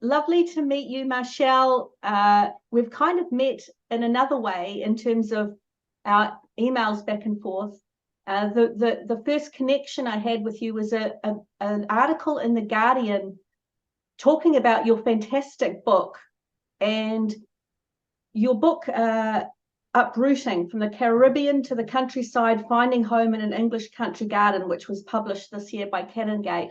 lovely to meet you, Marchelle. We've kind of met in another way in terms of our emails back and forth. The first connection I had with you was an article in The Guardian talking about your fantastic book, and your book, Uprooting, From the Caribbean to the Countryside, Finding Home in an English Country Garden, which was published this year by Canongate.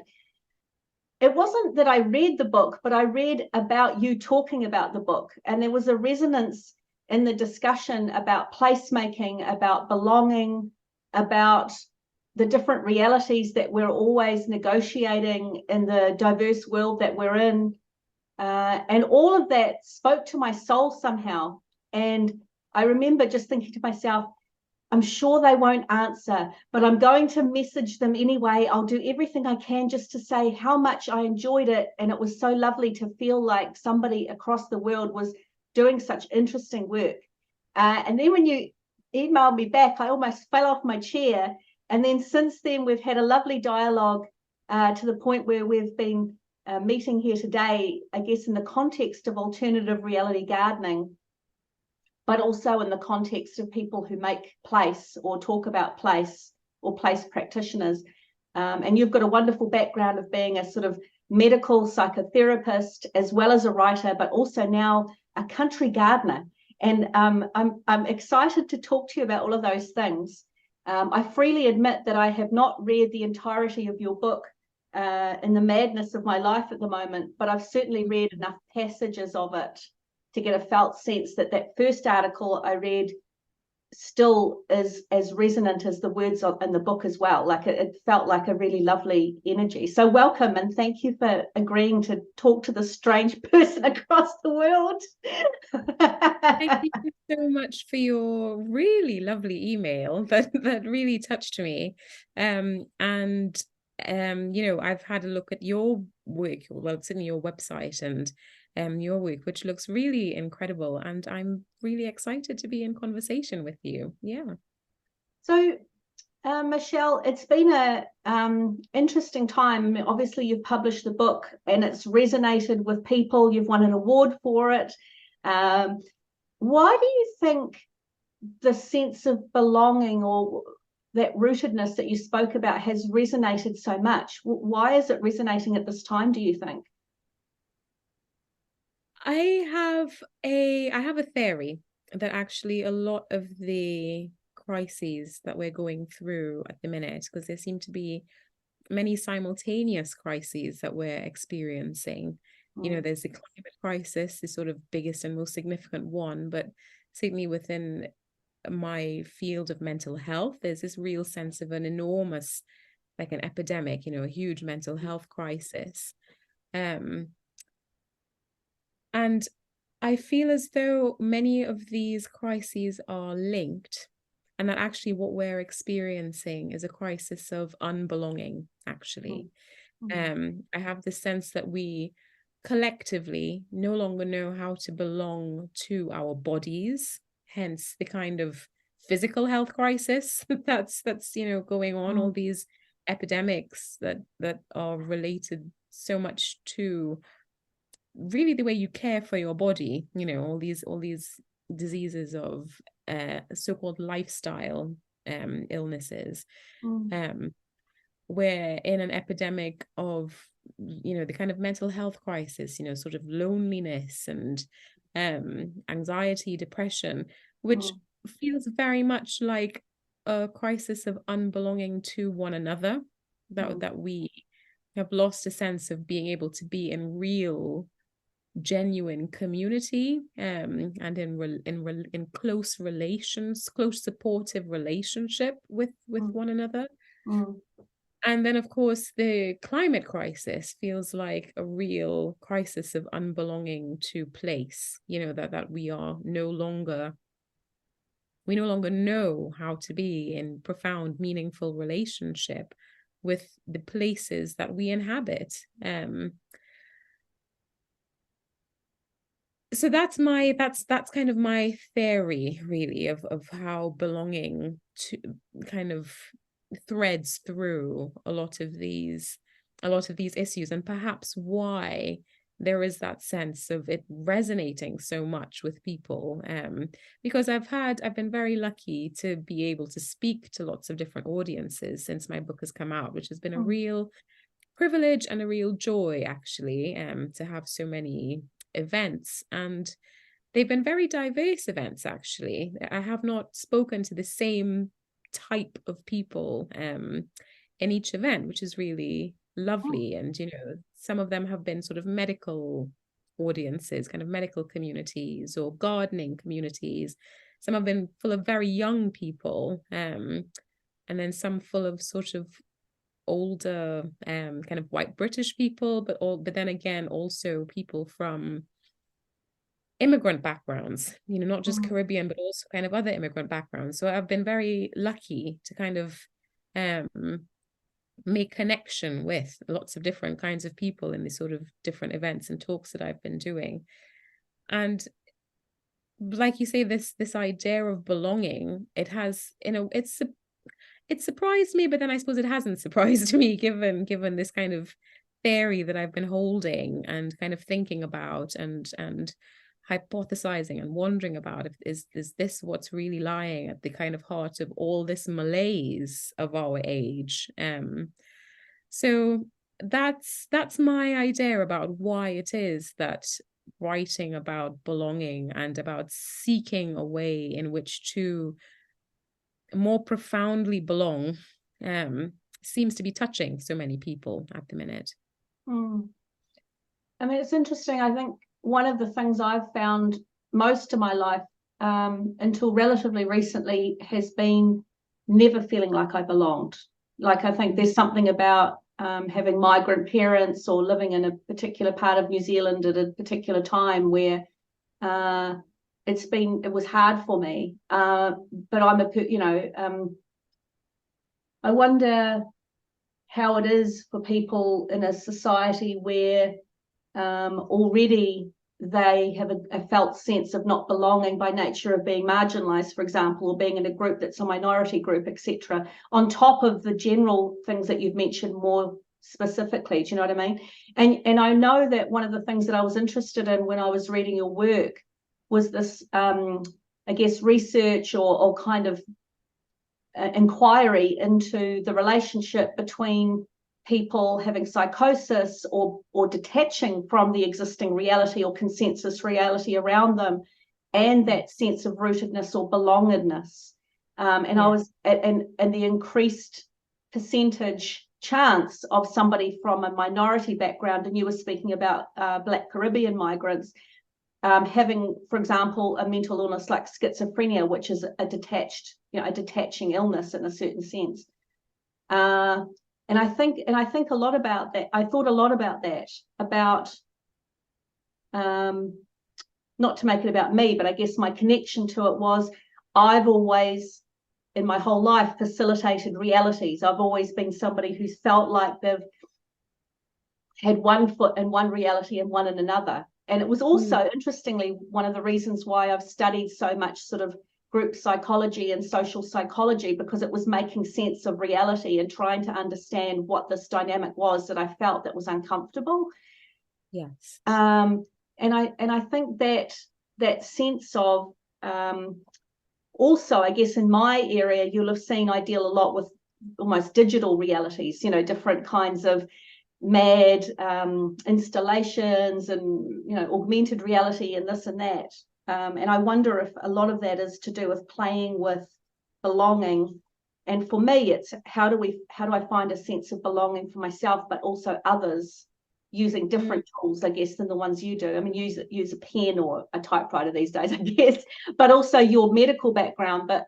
It wasn't that I read the book, but I read about you talking about the book, and there was a resonance in the discussion about placemaking, about belonging, about the different realities that we're always negotiating in the diverse world that we're in. And all of that spoke to my soul somehow. And I remember just thinking to myself, I'm sure they won't answer, but I'm going to message them anyway. I'll do everything I can just to say how much I enjoyed it. And it was so lovely to feel like somebody across the world was doing such interesting work. And then when you emailed me back, I almost fell off my chair. And then since then, we've had a lovely dialogue to the point where we've been meeting here today, I guess, in the context of alternative reality gardening, but also in the context of people who make place or talk about place or place practitioners. And you've got a wonderful background of being a sort of medical psychotherapist, as well as a writer, but also now a country gardener. And I'm excited to talk to you about all of those things. I freely admit that I have not read the entirety of your book in the madness of my life at the moment, but I've certainly read enough passages of it to get a felt sense that that first article I read still is as resonant as the words in the book as well. Like it felt like a really lovely energy. So welcome, and thank you for agreeing to talk to this strange person across the world. Thank you so much for your really lovely email that really touched me. I've had a look at your work, well, it's in your website, and your work, which looks really incredible, and I'm really excited to be in conversation with you. Yeah. So, Marchelle, it's been a interesting time. I mean, obviously, you've published the book, and it's resonated with people. You've won an award for it. Why do you think the sense of belonging or that rootedness that you spoke about has resonated so much? Why is it resonating at this time, do you think? I have a theory that actually a lot of the crises that we're going through at the minute, because there seem to be many simultaneous crises that we're experiencing. There's the climate crisis, the sort of biggest and most significant one, but certainly within my field of mental health, there's this real sense of an enormous, like an epidemic, a huge mental health crisis. And I feel as though many of these crises are linked, and that actually what we're experiencing is a crisis of unbelonging, actually. I have the sense that we collectively no longer know how to belong to our bodies, hence the kind of physical health crisis that's going on, all these epidemics that are related so much to really the way you care for your body, all these diseases of so-called lifestyle illnesses. We're in an epidemic of the kind of mental health crisis, sort of loneliness and anxiety, depression, which feels very much like a crisis of unbelonging to one another, that we have lost a sense of being able to be in real genuine community, and in close relations, close supportive relationship with one another. And then, of course, the climate crisis feels like a real crisis of unbelonging to place, that we no longer know how to be in profound, meaningful relationship with the places that we inhabit. So that's kind of my theory, really, of how belonging to kind of threads through a lot of these issues, and perhaps why there is that sense of it resonating so much with people, because I've been very lucky to be able to speak to lots of different audiences since my book has come out, which has been a real privilege and a real joy, actually, to have so many events. And they've been very diverse events, actually. I have not spoken to the same type of people in each event, which is really lovely. And, you know, some of them have been sort of medical audiences, kind of medical communities, or gardening communities. Some have been full of very young people, and then some full of sort of older kind of white British people, but then again also people from immigrant backgrounds, you know, not just Caribbean, but also kind of other immigrant backgrounds. So I've been very lucky to kind of make connection with lots of different kinds of people in these sort of different events and talks that I've been doing. And like you say, this idea of belonging, it has, you know, it surprised me, but then I suppose it hasn't surprised me, given this kind of theory that I've been holding and kind of thinking about and hypothesizing and wondering about, is this what's really lying at the kind of heart of all this malaise of our age. So that's my idea about why it is that writing about belonging and about seeking a way in which to more profoundly belong seems to be touching so many people at the minute. I mean, it's interesting. I think one of the things I've found most of my life, until relatively recently, has been never feeling like I belonged. Like, I think there's something about having migrant parents or living in a particular part of New Zealand at a particular time where it was hard for me. But I wonder how it is for people in a society where already they have a felt sense of not belonging by nature of being marginalized, for example, or being in a group that's a minority group, etc., on top of the general things that you've mentioned more specifically. Do you know what I mean? And I know that one of the things that I was interested in when I was reading your work was this, I guess, research or kind of inquiry into the relationship between people having psychosis or detaching from the existing reality or consensus reality around them, and that sense of rootedness or belongedness. I was and the increased percentage chance of somebody from a minority background, and you were speaking about Black Caribbean migrants having, for example, a mental illness like schizophrenia, which is a detaching illness in a certain sense. And I think a lot about that. I thought a lot about that, about not to make it about me, but I guess my connection to it was I've always, in my whole life, facilitated realities. I've always been somebody who's felt like they've had one foot in one reality and one in another. And it was also, interestingly, one of the reasons why I've studied so much sort of group psychology and social psychology, because it was making sense of reality and trying to understand what this dynamic was that I felt that was uncomfortable. Yes. And I think that sense of also, I guess in my area, you'll have seen I deal a lot with almost digital realities, different kinds of mad installations and augmented reality and this and that. And I wonder if a lot of that is to do with playing with belonging. And for me, it's how do I find a sense of belonging for myself, but also others, using different tools, I guess, than the ones you do. I mean, use a pen or a typewriter these days, I guess, but also your medical background. But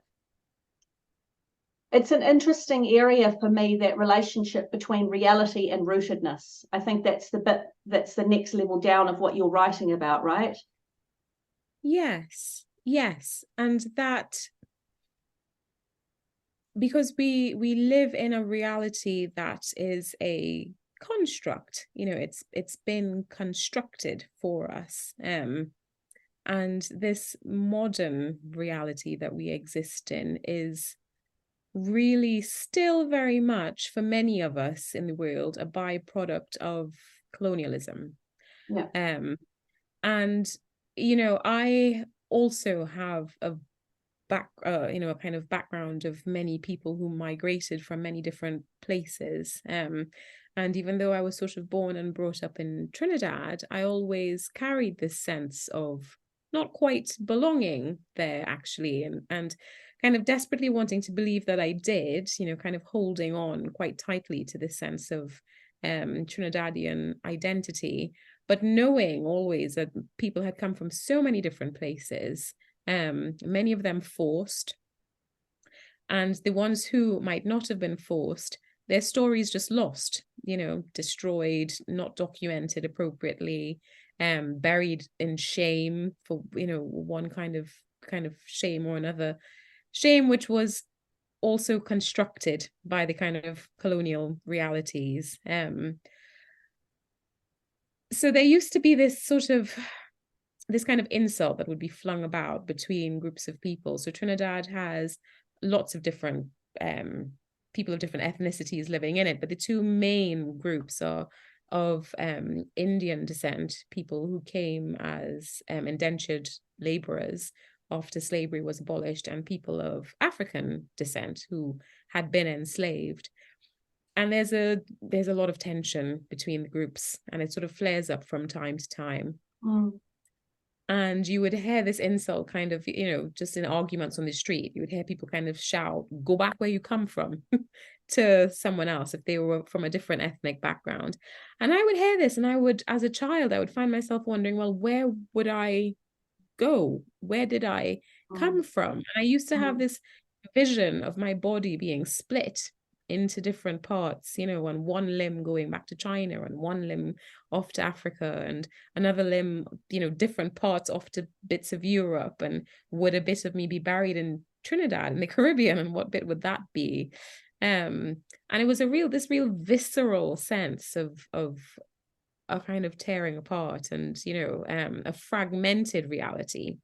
it's an interesting area for me, that relationship between reality and rootedness. I think that's the next level down of what you're writing about, right? Yes. And that, because we live in a reality that is a construct, it's been constructed for us. And this modern reality that we exist in is really still very much, for many of us in the world, a byproduct of colonialism. Yeah. And, you know, I also have a a kind of background of many people who migrated from many different places. And even though I was sort of born and brought up in Trinidad, I always carried this sense of not quite belonging there, actually, and kind of desperately wanting to believe that I did, you know, kind of holding on quite tightly to this sense of Trinidadian identity, but knowing always that people had come from so many different places, many of them forced, and the ones who might not have been forced, their stories just lost, you know, destroyed, not documented appropriately, buried in shame for, you know, one kind of shame or another, shame which was also constructed by the kind of colonial realities. So there used to be this sort of this kind of insult that would be flung about between groups of people. So Trinidad has lots of different people of different ethnicities living in it, but the two main groups are of Indian descent, people who came as indentured laborers after slavery was abolished, and people of African descent who had been enslaved. And there's a lot of tension between the groups, and it sort of flares up from time to time. And you would hear this insult kind of, you know, just in arguments on the street. You would hear people kind of shout, "Go back where you come from," to someone else if they were from a different ethnic background. And I would hear this, and I would, as a child, I would find myself wondering, well, where would I go? Where did I come from? And I used to have this vision of my body being split into different parts, you know, and one limb going back to China and one limb off to Africa and another limb, you know, different parts off to bits of Europe. And would a bit of me be buried in Trinidad in the Caribbean, and what bit would that be? And it was this real visceral sense of a kind of tearing apart, and, you know, a fragmented reality,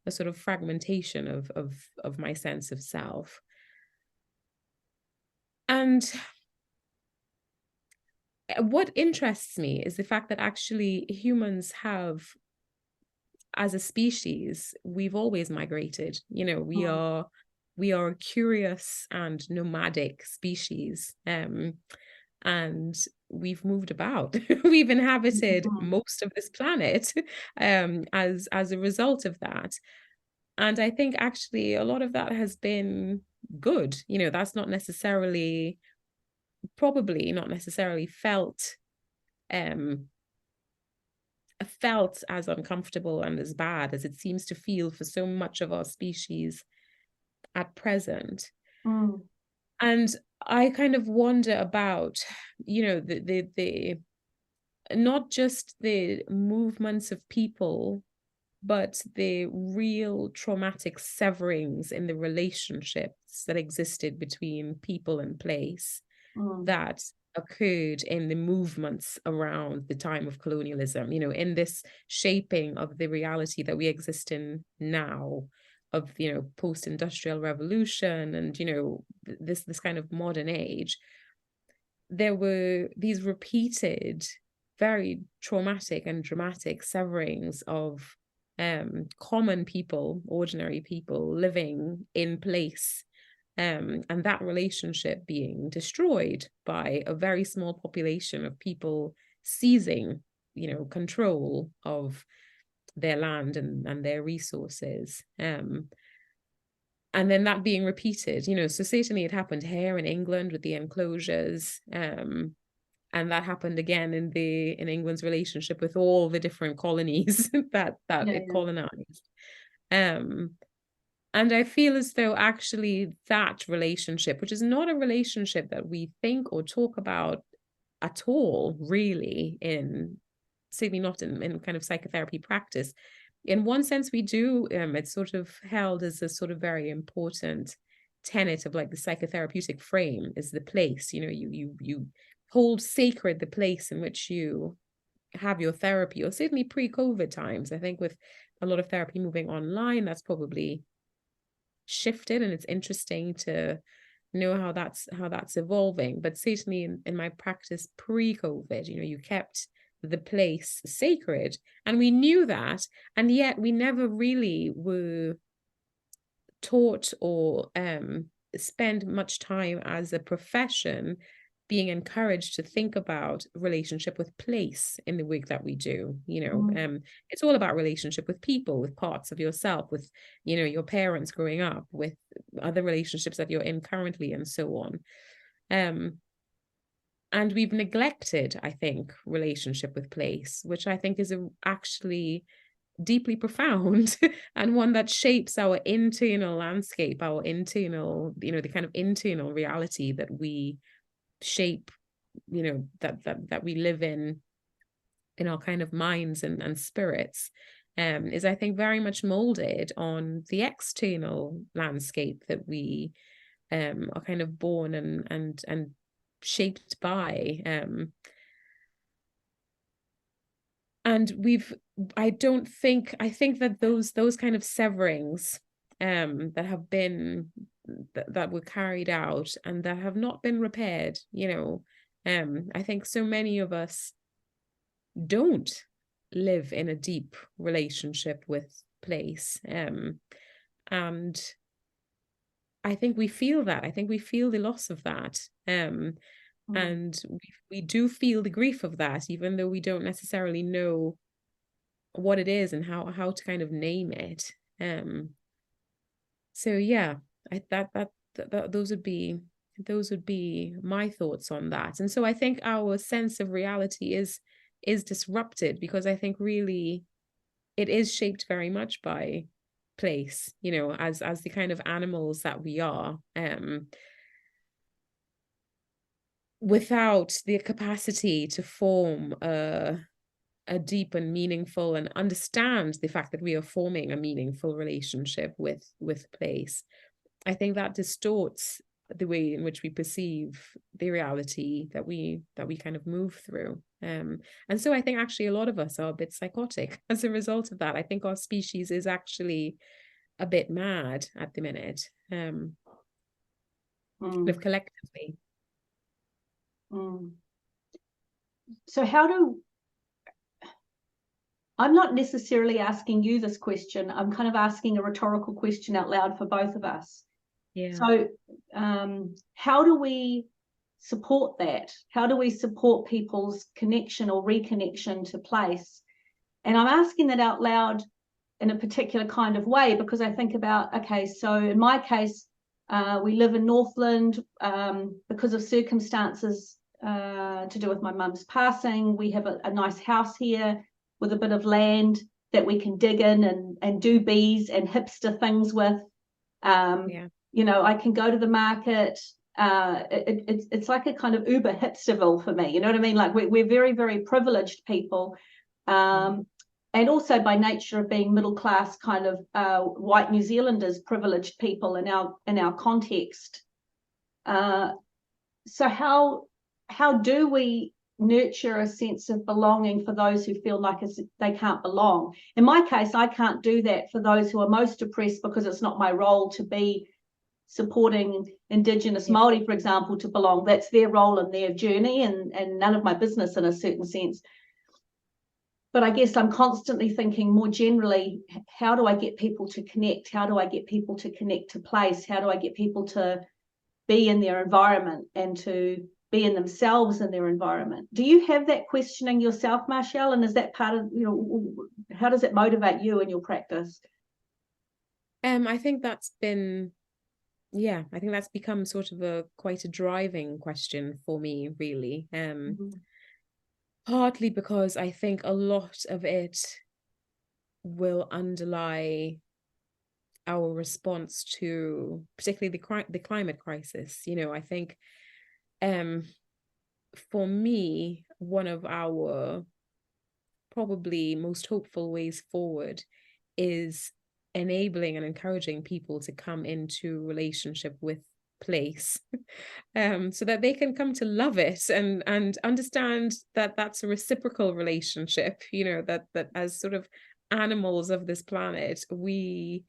a sort of fragmentation of my sense of self. And what interests me is the fact that actually humans have, as a species, we've always migrated. You know, we are a curious and nomadic species. And we've moved about. We've inhabited most of this planet as a result of that. And I think actually a lot of that has been good. You know, that's probably not necessarily felt as uncomfortable and as bad as it seems to feel for so much of our species at present. And I kind of wonder about, you know, the not just the movements of people, but the real traumatic severings in the relationships that existed between people and place that occurred in the movements around the time of colonialism, you know, in this shaping of the reality that we exist in now, of, you know, post-industrial revolution and, you know, this kind of modern age. There were these repeated, very traumatic and dramatic severings of common people, ordinary people living in place, and that relationship being destroyed by a very small population of people seizing, you know, control of their land and their resources. And then that being repeated, you know, so certainly it happened here in England with the enclosures, and that happened again in England's relationship with all the different colonies that it colonized. And I feel as though actually that relationship, which is not a relationship that we think or talk about at all, really, certainly not in kind of psychotherapy practice. In one sense, we do. It's sort of held as a sort of very important tenet of like the psychotherapeutic frame is the place. You know, you hold sacred the place in which you have your therapy, or certainly pre-COVID times. I think with a lot of therapy moving online, that's probably shifted, and it's interesting to know how that's evolving. But certainly in my practice pre-COVID, you know, you kept the place sacred. And we knew that, and yet we never really were taught or spend much time as a profession being encouraged to think about relationship with place in the work that we do. It's all about relationship with people, with parts of yourself, with your parents growing up, with other relationships that you're in currently, and so on. And we've neglected, I think, relationship with place, which I think is actually deeply profound and one that shapes our internal landscape, our internal, the kind of internal reality that we shape, that we live in our kind of minds and spirits, is, I think, very much molded on the external landscape that we are kind of born and shaped by. And I think that those kind of severings that have been that were carried out and that have not been repaired, I think so many of us don't live in a deep relationship with place, and I think we feel that. I think we feel the loss of that, and we do feel the grief of that, even though we don't necessarily know what it is and how to kind of name it. So yeah, those would be my thoughts on that. And so I think our sense of reality is disrupted, because I think really it is shaped very much by place, as the kind of animals that we are, without the capacity to form a deep and meaningful, and understand the fact that we are forming a meaningful relationship with place. I think that distorts the way in which we perceive the reality that we kind of move through. And so I think actually a lot of us are a bit psychotic as a result of that. I think our species is actually a bit mad at the minute, kind of collectively. So I'm not necessarily asking you this question. I'm kind of asking a rhetorical question out loud for both of us. Yeah. So how do we support that? How do we support people's connection or reconnection to place? And I'm asking that out loud in a particular kind of way, because I think about, okay, so in my case, we live in Northland because of circumstances to do with my mum's passing. We have a nice house here with a bit of land that we can dig in and do bees and hipster things with. I can go to the market. It's like a kind of Uber hipsterville for me. You know what I mean? Like we're very, very privileged people. And also by nature of being middle class kind of white New Zealanders, privileged people in our context. So how do we nurture a sense of belonging for those who feel like they can't belong? In my case, I can't do that for those who are most oppressed, because it's not my role to be supporting Indigenous Māori, for example, to belong. That's their role and their journey, and none of my business in a certain sense. But I guess I'm constantly thinking more generally, how do I get people to connect? How do I get people to connect to place? How do I get people to be in their environment and to be in themselves in their environment? Do you have that questioning yourself, Marchelle? And is that part of, how does it motivate you in your practice? I think that's become sort of quite a driving question for me, really. Partly because I think a lot of it will underlie our response to particularly the climate crisis. I think for me, one of our probably most hopeful ways forward is enabling and encouraging people to come into relationship with place, so that they can come to love it and understand that that's a reciprocal relationship, that as sort of animals of this planet, we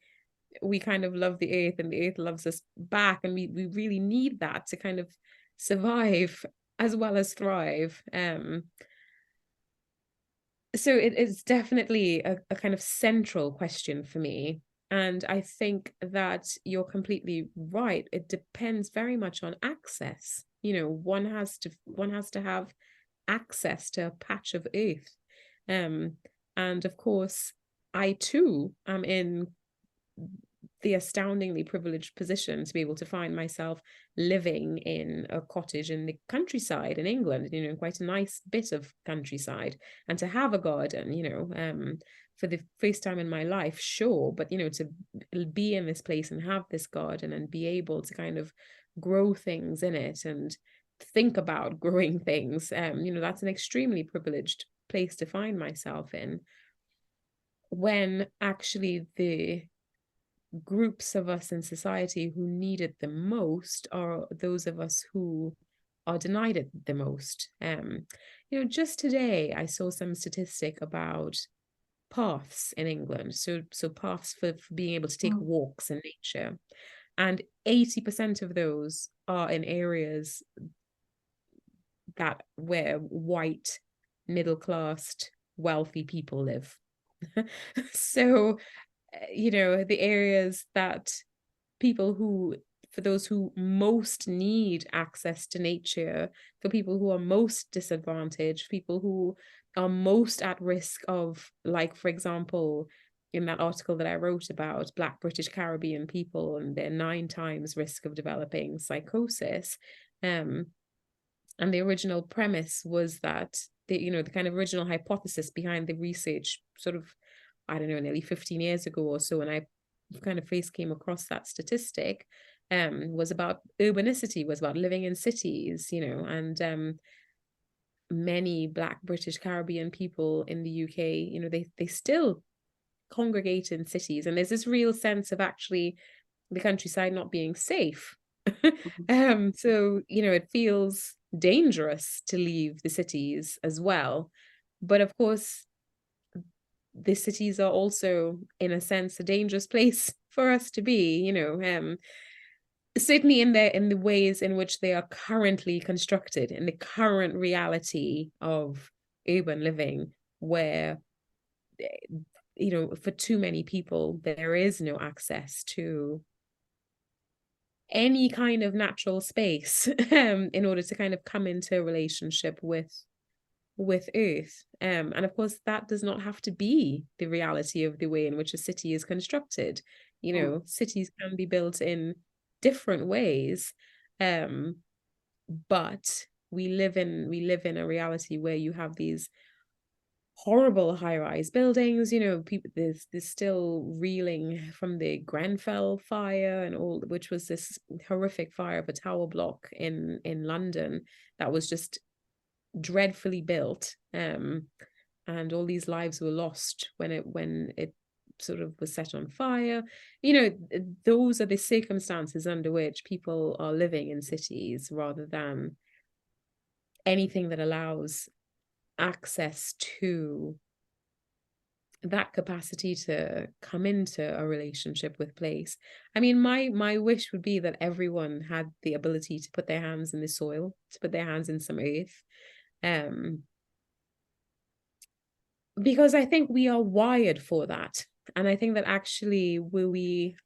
kind of love the earth and the earth loves us back, and we really need that to kind of survive as well as thrive. So it is definitely a kind of central question for me. And I think that you're completely right. It depends very much on access. One has to have access to a patch of earth. And of course, I too am in the astoundingly privileged position to be able to find myself living in a cottage in the countryside in England, in quite a nice bit of countryside, and to have a garden, for the first time in my life, sure, but to be in this place and have this garden and be able to kind of grow things in it and think about growing things, that's an extremely privileged place to find myself in, when actually the groups of us in society who need it the most are those of us who are denied it the most. Just today I saw some statistic about paths in England. So paths for being able to take walks in nature. And 80% of those are in areas where white, middle-classed, wealthy people live. So the areas that for those who most need access to nature, for people who are most disadvantaged, people who are most at risk of, like, for example, in that article that I wrote about Black British Caribbean people and their 9 times risk of developing psychosis. And the original premise was that the kind of original hypothesis behind the research, sort of, I don't know, nearly 15 years ago or so, and I kind of first came across that statistic, was about urbanicity, was about living in cities, and many Black British Caribbean people in the UK, they still congregate in cities, and there's this real sense of actually the countryside not being safe. So it feels dangerous to leave the cities as well, but of course the cities are also, in a sense, a dangerous place for us to be, certainly in the ways in which they are currently constructed, in the current reality of urban living, where for too many people there is no access to any kind of natural space in order to kind of come into a relationship with earth. And of course that does not have to be the reality of the way in which a city is constructed. Cities can be built in different ways, but we live in a reality where you have these horrible high-rise buildings. People, there's still reeling from the Grenfell fire and all, which was this horrific fire of a tower block in London that was just dreadfully built, and all these lives were lost when it sort of was set on fire. Those are the circumstances under which people are living in cities, rather than anything that allows access to that capacity to come into a relationship with place. I mean, my wish would be that everyone had the ability to put their hands in the soil, to put their hands in some earth, because I think we are wired for that. And I think that actually we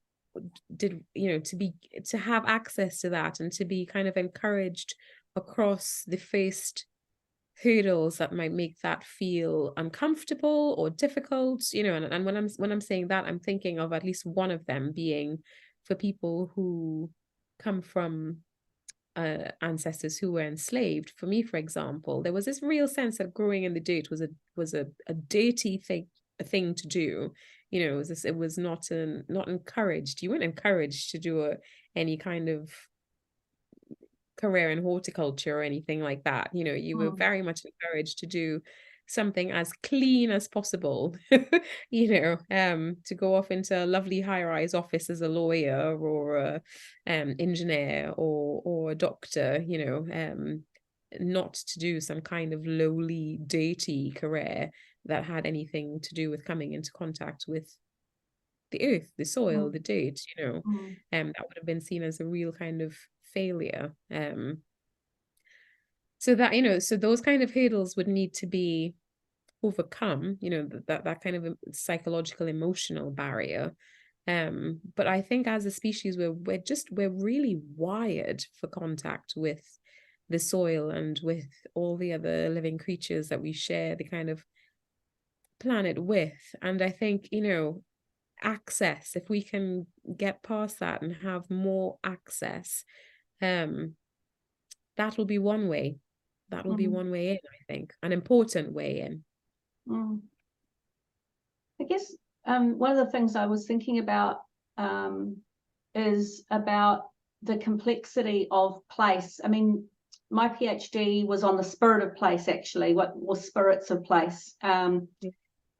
did, to have access to that and to be kind of encouraged across the first hurdles that might make that feel uncomfortable or difficult, and when I'm saying that, I'm thinking of at least one of them being for people who come from ancestors who were enslaved. For me, for example, there was this real sense that growing in the dirt was a dirty thing to do. It was not encouraged. You weren't encouraged to do any kind of career in horticulture or anything like that. You were very much encouraged to do something as clean as possible, to go off into a lovely high-rise office as a lawyer or a engineer or a doctor, not to do some kind of lowly, dirty career that had anything to do with coming into contact with the earth, the soil, the dirt, that would have been seen as a real kind of failure. So that, so those kind of hurdles would need to be overcome, you know, that kind of psychological emotional barrier. But I think as a species, we're really wired for contact with the soil and with all the other living creatures that we share the kind of planet with. And I think, you know, access, if we can get past that and have more access, that'll be one way. That'll be one way in, I think, an important way in. I guess one of the things I was thinking about is about the complexity of place. I mean, my PhD was on the spirit of place, actually, what was spirits of place. And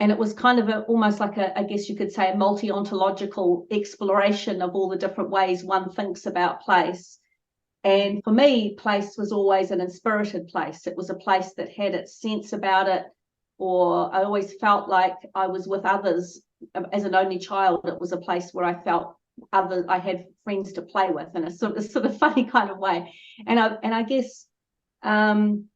it was kind of almost like I guess you could say, a multi-ontological exploration of all the different ways one thinks about place. And for me, place was always an inspirited place. It was a place that had its sense about it, or I always felt like I was with others. As an only child, it was a place where I felt I had friends to play with in a sort of funny kind of way. And I guess I'm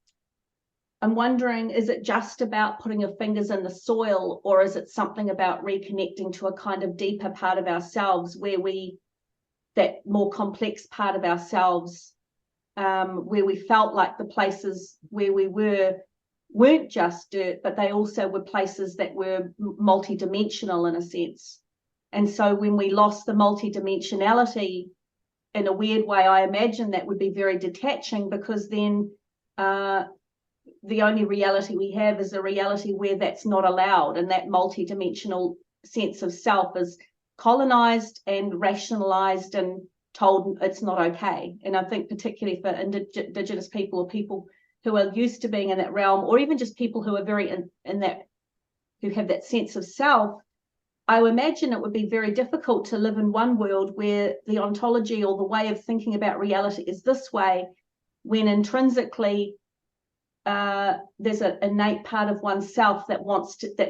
wondering, is it just about putting your fingers in the soil, or is it something about reconnecting to a kind of deeper part of ourselves, where that more complex part of ourselves, where we felt like the places where we weren't just dirt, but they also were places that were multidimensional in a sense. And so when we lost the multidimensionality, in a weird way, I imagine that would be very detaching, because then the only reality we have is a reality where that's not allowed, and that multidimensional sense of self is colonized and rationalized and told it's not okay. And I think particularly for Indigenous people, or people who are used to being in that realm, or even just people who are very in that, who have that sense of self, I would imagine it would be very difficult to live in one world where the ontology or the way of thinking about reality is this way, when intrinsically there's an innate part of oneself that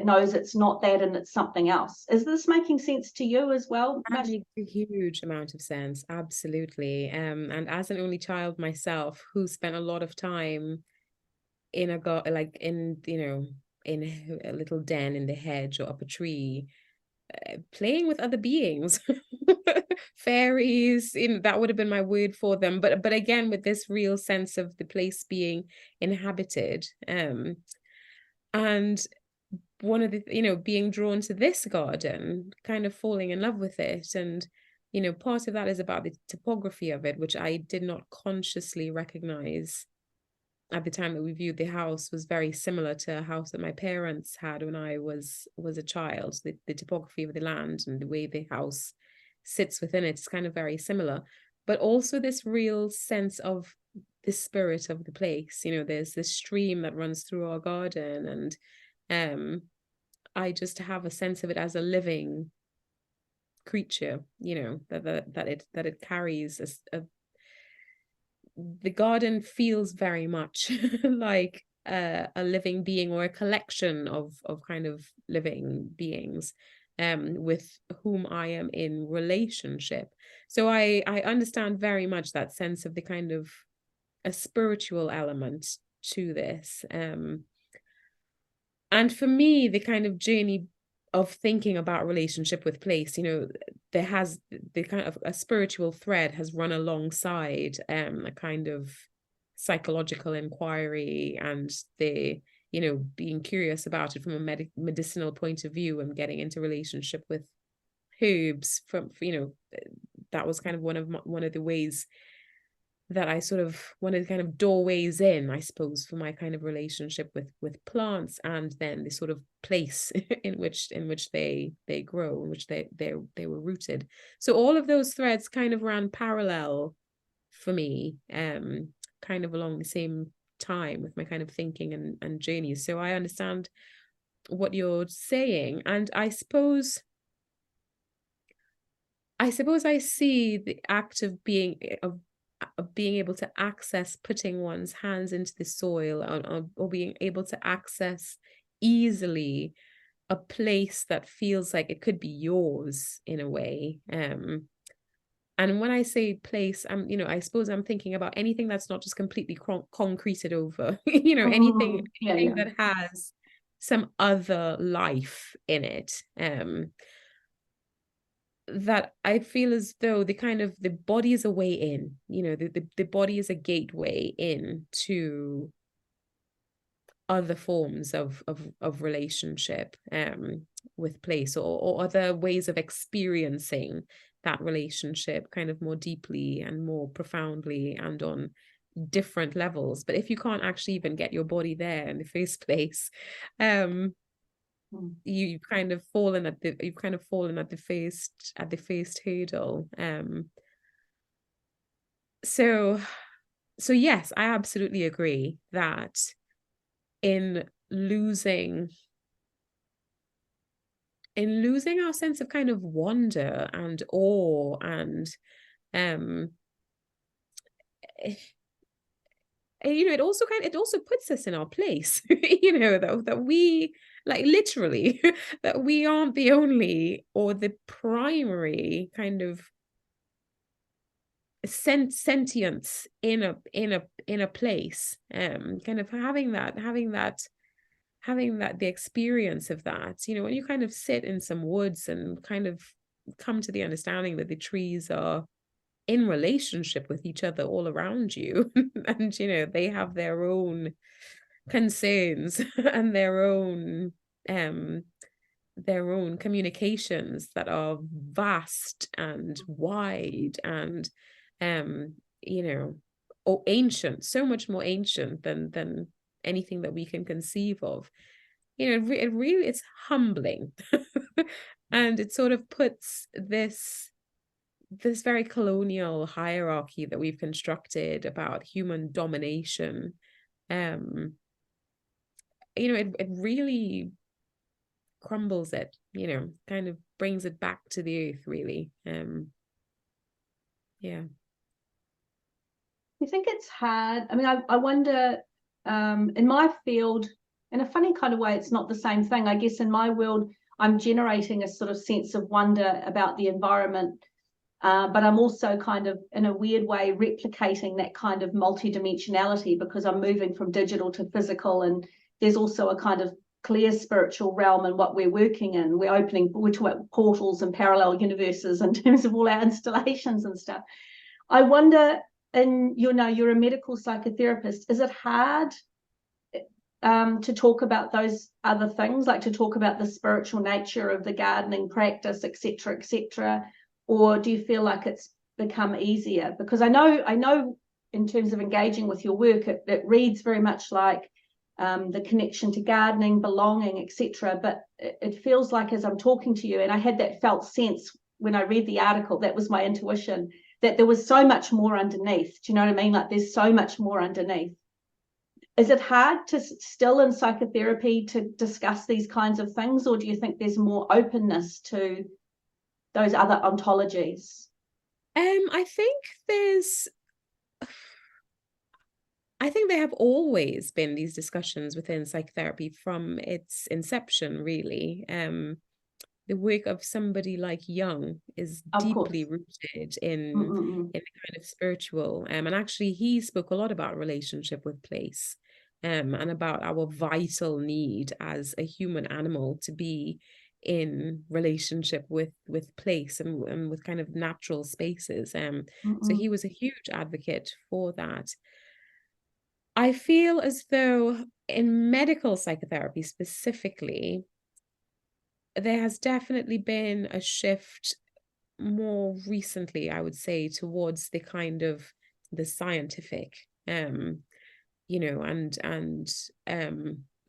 knows it's not that and it's something else. Is this making sense to you as well? That makes a huge amount of sense, absolutely. And as an only child myself, who spent a lot of time in a little den in the hedge or up a tree, playing with other beings, fairies, that would have been my word for them, but again, with this real sense of the place being inhabited, and one of the, being drawn to this garden, kind of falling in love with it. And part of that is about the topography of it, which I did not consciously recognize at the time that we viewed the house, was very similar to a house that my parents had when I was a child. The topography of the land and the way the house sits within it is kind of very similar, but also this real sense of the spirit of the place. There's this stream that runs through our garden, and I just have a sense of it as a living creature, that it carries the garden feels very much like a living being, or a collection of kind of living beings with whom I am in relationship. So I understand very much that sense of the kind of a spiritual element to this. And for me, the kind of journey of thinking about relationship with place, there has the kind of a spiritual thread has run alongside a kind of psychological inquiry, and the being curious about it from a medicinal point of view, and getting into relationship with herbs from that was kind of one of the ways that I sort of, one of the kind of doorways in, I suppose, for my kind of relationship with plants, and then the sort of place in which they grow, in which they were rooted. So all of those threads kind of ran parallel for me, kind of along the same time with my kind of thinking and journeys. So I understand what you're saying, and I suppose I see the act of being able to access putting one's hands into the soil, or being able to access easily a place that feels like it could be yours in a way. And when I say place, I suppose I'm thinking about anything that's not just completely concreted over, anything that has some other life in it, that I feel as though the body is a way in, the body is a gateway in to other forms of relationship, with place, or other ways of experiencing that relationship kind of more deeply and more profoundly and on different levels. But if you can't actually even get your body there in the first place, you've kind of fallen at the first hurdle. So yes, I absolutely agree that in losing our sense of kind of wonder and awe, and it also puts us in our place, that we, like, literally, that we aren't the only or the primary kind of sentience in a place, kind of having the experience of that, when you kind of sit in some woods and kind of come to the understanding that the trees are in relationship with each other all around you, and they have their own concerns and their own communications that are vast and wide and or ancient, so much more ancient than anything that we can conceive of. It really, it's humbling. And it sort of puts this very colonial hierarchy that we've constructed about human domination, it really crumbles it, kind of brings it back to the earth, really. Yeah. You think it's hard? I mean, I wonder, in my field, in a funny kind of way, it's not the same thing. I guess in my world, I'm generating a sort of sense of wonder about the environment, but I'm also kind of, in a weird way, replicating that kind of multidimensionality, because I'm moving from digital to physical, and there's also a kind of clear spiritual realm in what we're working in. We're talking about portals and parallel universes in terms of all our installations and stuff. I wonder, and you're a medical psychotherapist, is it hard to talk about those other things, like to talk about the spiritual nature of the gardening practice, etc., or do you feel like it's become easier? Because I know in terms of engaging with your work, it reads very much like the connection to gardening, belonging, etc. But it feels like, as I'm talking to you, and I had that felt sense when I read the article, that was my intuition, that there was so much more underneath. Do you know what I mean? Like, there's so much more underneath. Is it hard to still in psychotherapy to discuss these kinds of things, or do you think there's more openness to those other ontologies? I think there have always been these discussions within psychotherapy from its inception, really. The work of somebody like Jung is deeply rooted in the kind of spiritual, and actually he spoke a lot about relationship with place, and about our vital need as a human animal to be in relationship with place and with kind of natural spaces. So he was a huge advocate for that. I feel as though in medical psychotherapy specifically, there has definitely been a shift more recently, I would say, towards the kind of the scientific, and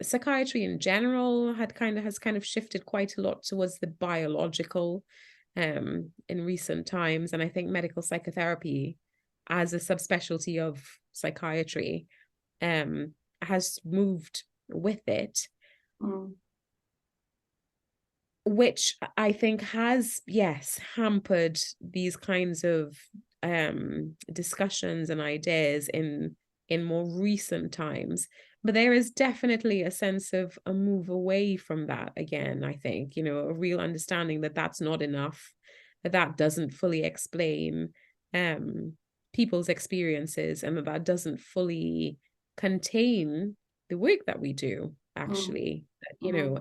psychiatry in general has kind of shifted quite a lot towards the biological, in recent times. And I think medical psychotherapy as a subspecialty of psychiatry has moved with it, which I think has, yes, hampered these kinds of discussions and ideas in more recent times. But there is definitely a sense of a move away from that again, I think, a real understanding that that's not enough, that doesn't fully explain people's experiences, and that doesn't fully contain the work that we do. actually. You know,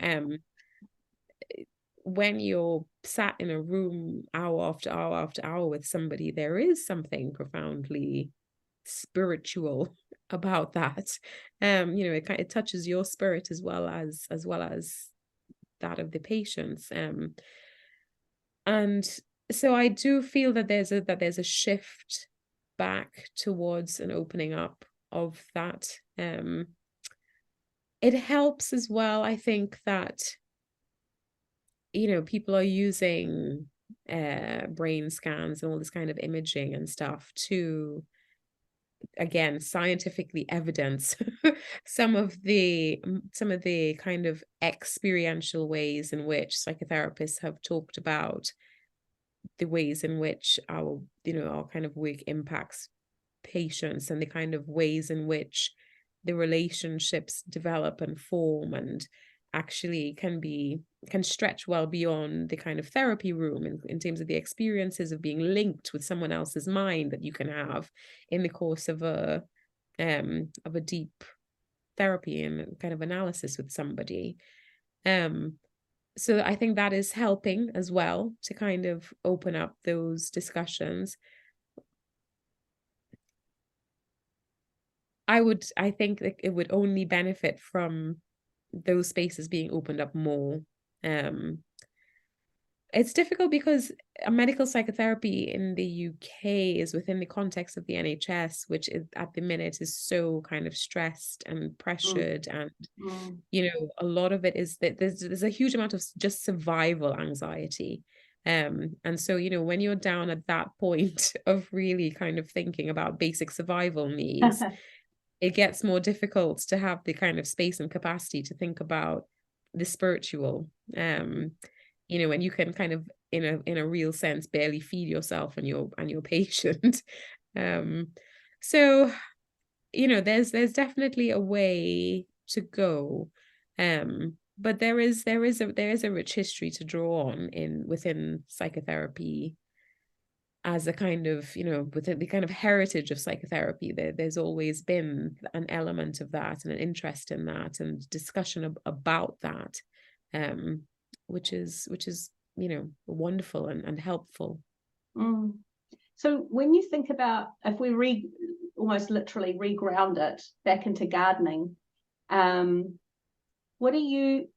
when you're sat in a room hour after hour after hour with somebody, there is something profoundly spiritual about that. You know, it touches your spirit as well as that of the patients. And so I do feel that there's a shift back towards an opening up of that. It helps as well, I think, that, you know, people are using brain scans and all this kind of imaging and stuff to, again, scientifically evidence some of the kind of experiential ways in which psychotherapists have talked about the ways in which our, you know, our kind of work impacts patients, and the kind of ways in which the relationships develop and form and actually can stretch well beyond the kind of therapy room in terms of the experiences of being linked with someone else's mind that you can have in the course of a deep therapy and kind of analysis with somebody. So I think that is helping as well to kind of open up those discussions. I think that it would only benefit from those spaces being opened up more. It's difficult because a medical psychotherapy in the UK is within the context of the NHS, which is, at the minute, is so kind of stressed and pressured, and you know, a lot of it is that there's a huge amount of just survival anxiety. And so, you know, when you're down at that point of really kind of thinking about basic survival needs, it gets more difficult to have the kind of space and capacity to think about the spiritual. You know, when you can kind of in a real sense barely feed yourself and your patient. So, you know, there's definitely a way to go. But there is a rich history to draw on within psychotherapy as a kind of, you know, within the kind of heritage of psychotherapy. There's always been an element of that and an interest in that and discussion about that, which is, you know, wonderful and helpful. So when you think about, if we almost literally reground it back into gardening, what do you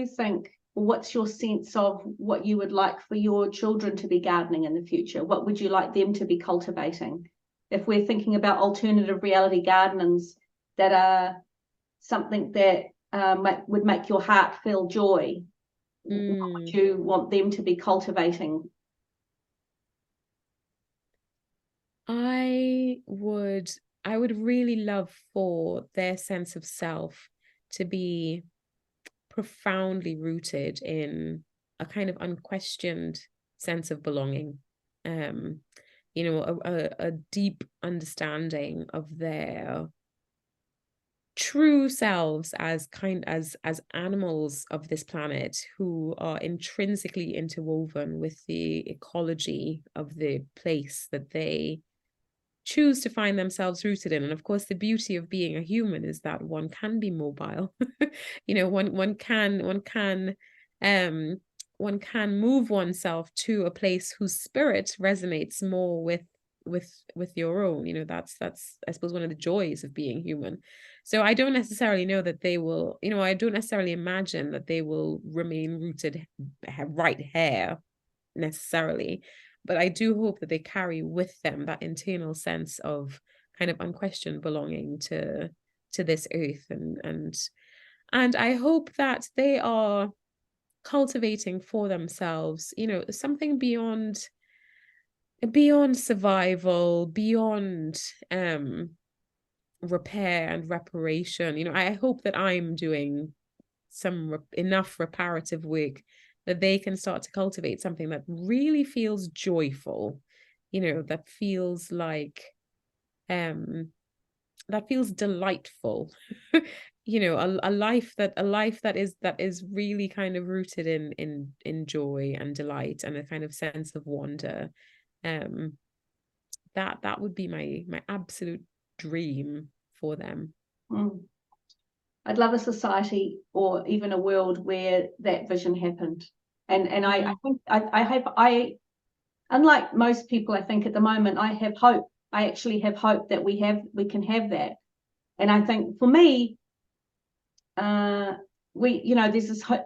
think, or what's your sense of what you would like for your children to be gardening in the future? What would you like them to be cultivating? If we're thinking about alternative reality gardens that are something that would make your heart feel joy, what would you want them to be cultivating? I would really love for their sense of self to be profoundly rooted in a kind of unquestioned sense of belonging. You know, a deep understanding of their true selves as animals of this planet who are intrinsically interwoven with the ecology of the place that they choose to find themselves rooted in. And of course, the beauty of being a human is that one can be mobile. You know, one can move oneself to a place whose spirit resonates more with your own. You know, that's I suppose one of the joys of being human. So I don't necessarily know that they will, you know, I don't necessarily imagine that they will remain rooted right here necessarily, but I do hope that they carry with them that internal sense of kind of unquestioned belonging to this earth, and I hope that they are cultivating for themselves, you know, something beyond survival, beyond repair and reparation. You know, I hope that I'm doing enough reparative work that they can start to cultivate something that really feels joyful, you know, that feels like that feels delightful. You know, a life that is really kind of rooted in joy and delight and a kind of sense of wonder. That would be my absolute dream for them. I'd love a society or even a world where that vision happened. And I think I unlike most people, I think at the moment, I have hope. I actually have hope that we can have that. And I think for me, there's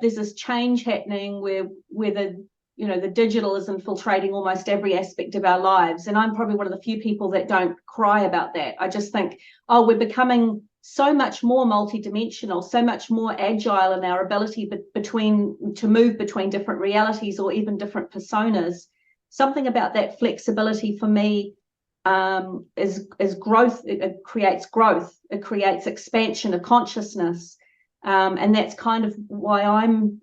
this change happening where the digital is infiltrating almost every aspect of our lives. And I'm probably one of the few people that don't cry about that. I just think, oh, we're becoming so much more multidimensional, so much more agile in our ability to move between different realities or even different personas. Something about that flexibility for me is growth. It creates growth. It creates expansion of consciousness. And that's kind of why I'm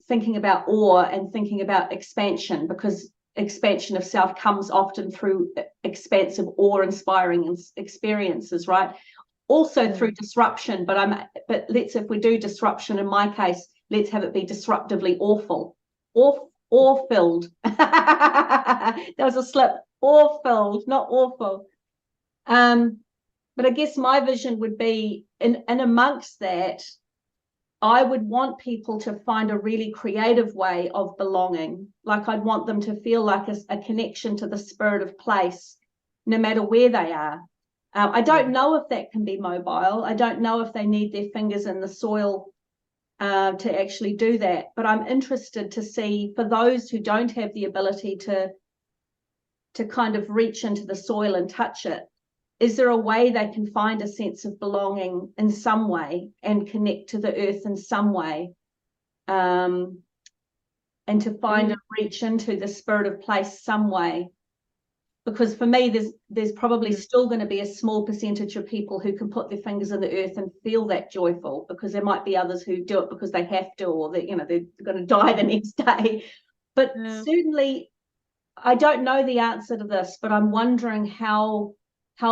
thinking about awe and thinking about expansion, because expansion of self comes often through expansive, awe-inspiring experiences, right? Also through disruption, but if we do disruption, in my case, let's have it be disruptively awful, awe-filled. There was a slip. Awe-filled, not awful. But I guess my vision would be, in amongst that, I would want people to find a really creative way of belonging. Like, I'd want them to feel like a connection to the spirit of place, no matter where they are. I don't know if that can be mobile. I don't know if they need their fingers in the soil to actually do that. But I'm interested to see, for those who don't have the ability to kind of reach into the soil and touch it, is there a way they can find a sense of belonging in some way and connect to the earth in some way, and to find a reach into the spirit of place some way? Because for me, there's probably still going to be a small percentage of people who can put their fingers in the earth and feel that joyful, because there might be others who do it because they have to, or they're going to die the next day. But certainly, I don't know the answer to this, but I'm wondering how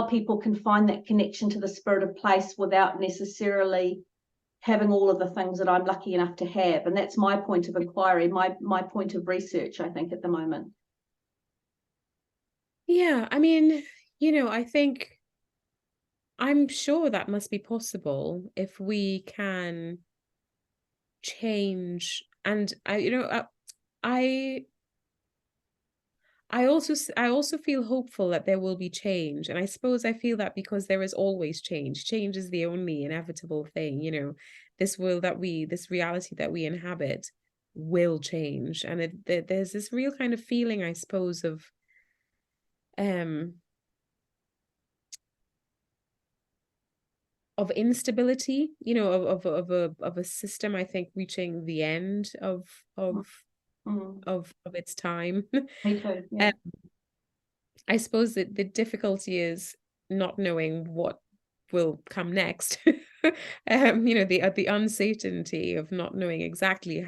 people can find that connection to the spirit of place without necessarily having all of the things that I'm lucky enough to have. And that's my point of inquiry, my point of research, I think, at the moment. Yeah, I mean, I think, I'm sure that must be possible if we can change. And I also feel hopeful that there will be change. And I suppose I feel that because there is always change. Change is the only inevitable thing, this reality that we inhabit will change. And there's this real kind of feeling, I suppose, of instability, of a system, I think, reaching the end of its time. Me too. Yeah. I suppose that the difficulty is not knowing what will come next. The uncertainty of not knowing exactly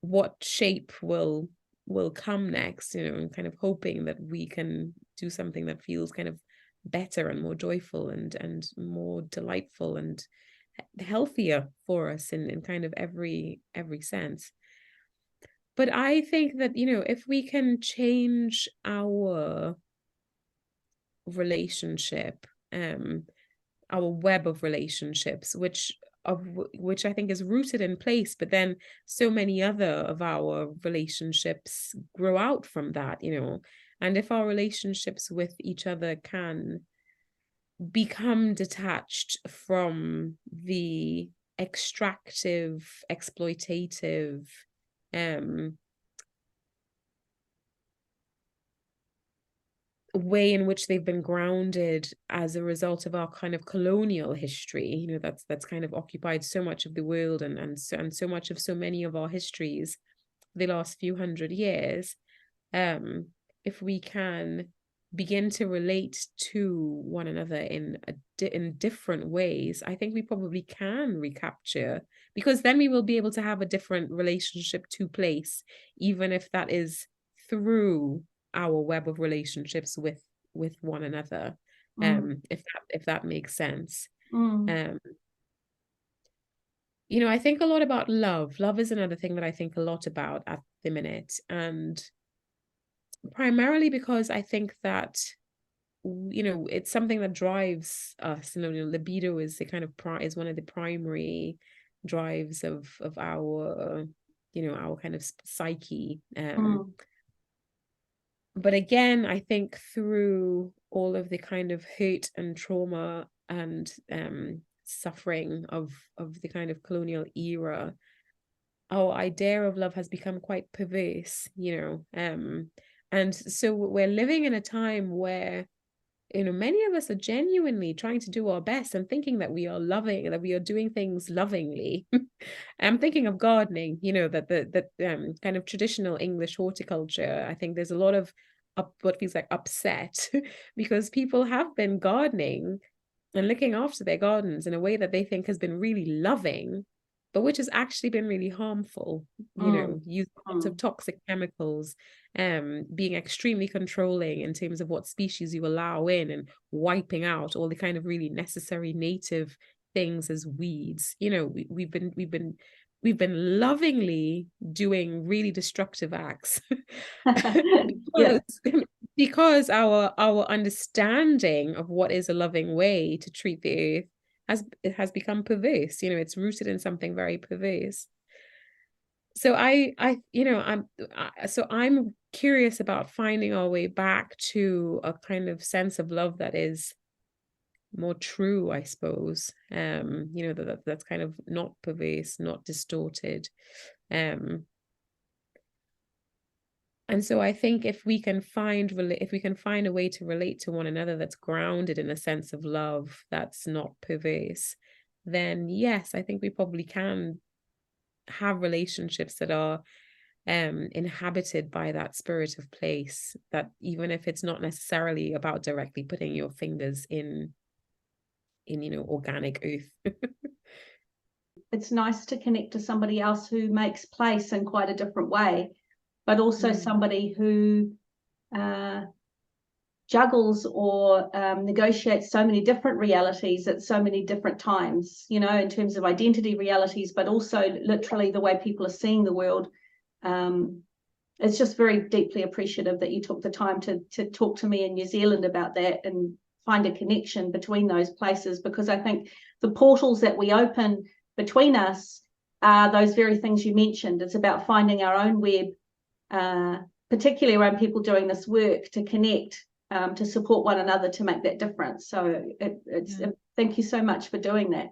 what shape will come next, and kind of hoping that we can do something that feels kind of better and more joyful and more delightful and healthier for us in kind of every sense. But I think that, if we can change our relationship, our web of relationships, which I think is rooted in place, but then so many other of our relationships grow out from that, and if our relationships with each other can become detached from the extractive, exploitative, way in which they've been grounded as a result of our kind of colonial history, that's kind of occupied so much of the world and so much of so many of our histories the last few hundred years. If we can begin to relate to one another in different ways, I think we probably can recapture, because then we will be able to have a different relationship to place, even if that is through our web of relationships with one another. If that makes sense. I think a lot about love. Love is another thing that I think a lot about at the minute, and primarily because I think that you know, it's something that drives us. You know, libido is the kind of is one of the primary drives of our, you know, our kind of psyche. But again, I think through all of the kind of hurt and trauma and suffering of the kind of colonial era, our idea of love has become quite perverse, you know. And so we're living in a time where, you know, many of us are genuinely trying to do our best and thinking that we are loving, that we are doing things lovingly. I'm thinking of gardening, you know, that kind of traditional English horticulture. I think there's a lot of what feels like upset because people have been gardening and looking after their gardens in a way that they think has been really loving, but which has actually been really harmful, you know, using lots of toxic chemicals, being extremely controlling in terms of what species you allow in, and wiping out all the kind of really necessary native things as weeds. You know, we've been lovingly doing really destructive acts because our understanding of what is a loving way to treat the earth has become perverse. You know, it's rooted in something very perverse. So I'm curious about finding our way back to a kind of sense of love that is more true, I suppose. You know, that's kind of not perverse, not distorted. And so I think if we can find a way to relate to one another that's grounded in a sense of love that's not perverse, then yes, I think we probably can have relationships that are inhabited by that spirit of place, that even if it's not necessarily about directly putting your fingers in you know, organic earth. It's nice to connect to somebody else who makes place in quite a different way, but also somebody who juggles or negotiates so many different realities at so many different times, you know, in terms of identity realities, but also literally the way people are seeing the world. It's just very deeply appreciative that you took the time to talk to me in New Zealand about that and find a connection between those places, because I think the portals that we open between us are those very things you mentioned. It's about finding our own web, particularly around people doing this work, to connect, to support one another, to make that difference. So thank you so much for doing that.